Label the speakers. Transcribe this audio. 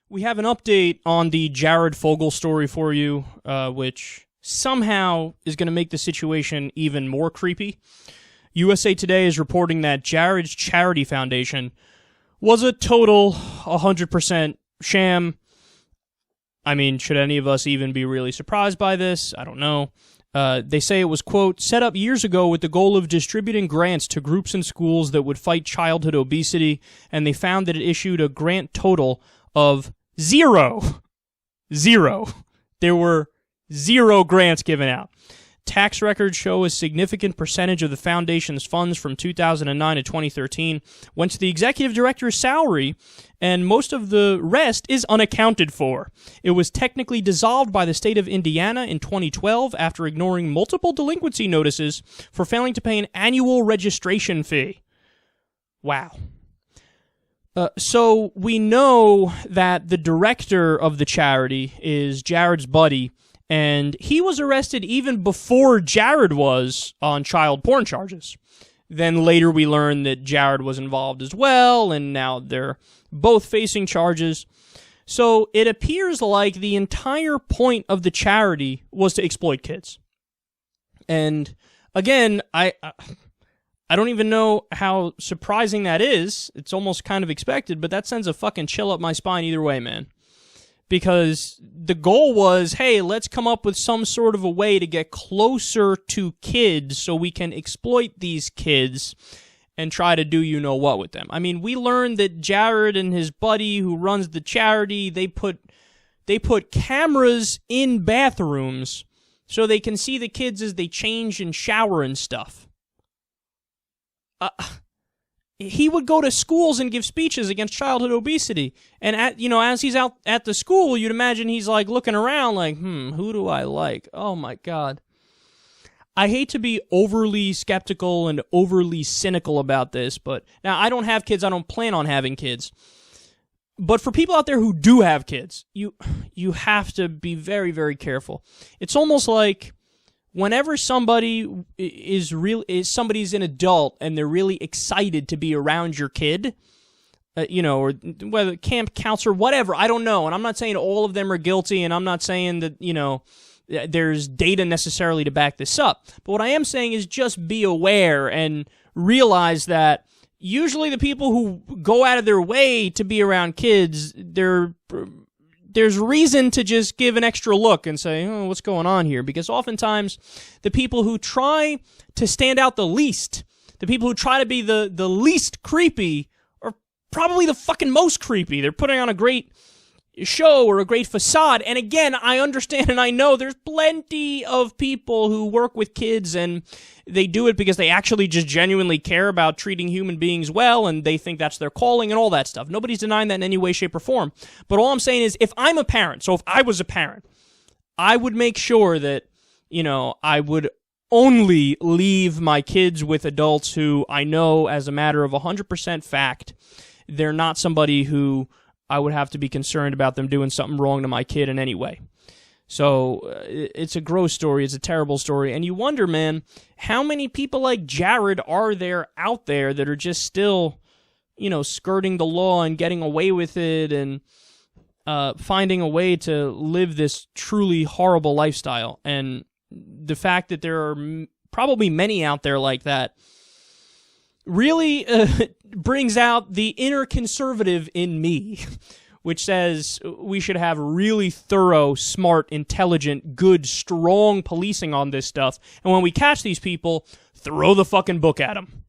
Speaker 1: We have an update on the Jared Fogle story for you, which somehow is going to make the situation even more creepy. USA Today is reporting that Jared's charity foundation was a total 100% sham. I mean, should any of us even be really surprised by this? I don't know. They say it was, quote, set up years ago with the goal of distributing grants to groups and schools that would fight childhood obesity, and they found that it issued a grant total of zero. There were 0 grants given out. Tax records show a significant percentage of the foundation's funds from 2009 to 2013 went to the executive director's salary, and most of the rest is unaccounted for. It was technically dissolved by the state of Indiana in 2012 after ignoring multiple delinquency notices for failing to pay an annual registration fee. Wow. So we know that the director of the charity is Jared's buddy, and he was arrested even before Jared was on child porn charges. Then later we learned that Jared was involved as well, and now they're both facing charges. So it appears like the entire point of the charity was to exploit kids. And again, I don't even know how surprising that is. It's almost kind of expected, but that sends a fucking chill up my spine either way, man. Because the goal was, hey, let's come up with some sort of a way to get closer to kids so we can exploit these kids and try to do you-know-what with them. I mean, we learned that Jared and his buddy who runs the charity, they put cameras in bathrooms so they can see the kids as they change and shower and stuff. He would go to schools and give speeches against childhood obesity. And as he's out at the school, you'd imagine he's like looking around like, who do I like? Oh my God. I hate to be overly skeptical and overly cynical about this, but now I don't have kids. I don't plan on having kids. But for people out there who do have kids, you have to be very, very careful. It's almost like whenever somebody somebody's an adult and they're really excited to be around your kid, or whether camp counselor, whatever, I don't know. And I'm not saying all of them are guilty, and I'm not saying that, there's data necessarily to back this up. But what I am saying is just be aware and realize that usually the people who go out of their way to be around kids, there's reason to just give an extra look and say, oh, what's going on here? Because oftentimes, the people who try to stand out the least, the people who try to be the least creepy, are probably the fucking most creepy. They're putting on a great show or a great facade. And again, I understand and I know there's plenty of people who work with kids and they do it because they actually just genuinely care about treating human beings well and they think that's their calling and all that stuff. Nobody's denying that in any way, shape, or form. But all I'm saying is if I'm a parent, so if I was a parent, I would make sure that, I would only leave my kids with adults who I know as a matter of 100% fact, they're not somebody who I would have to be concerned about them doing something wrong to my kid in any way. So it's a gross story. It's a terrible story. And you wonder, man, how many people like Jared are there out there that are just still, skirting the law and getting away with it and finding a way to live this truly horrible lifestyle. And the fact that there are probably many out there like that really brings out the inner conservative in me, which says we should have really thorough, smart, intelligent, good, strong policing on this stuff. And when we catch these people, throw the fucking book at them.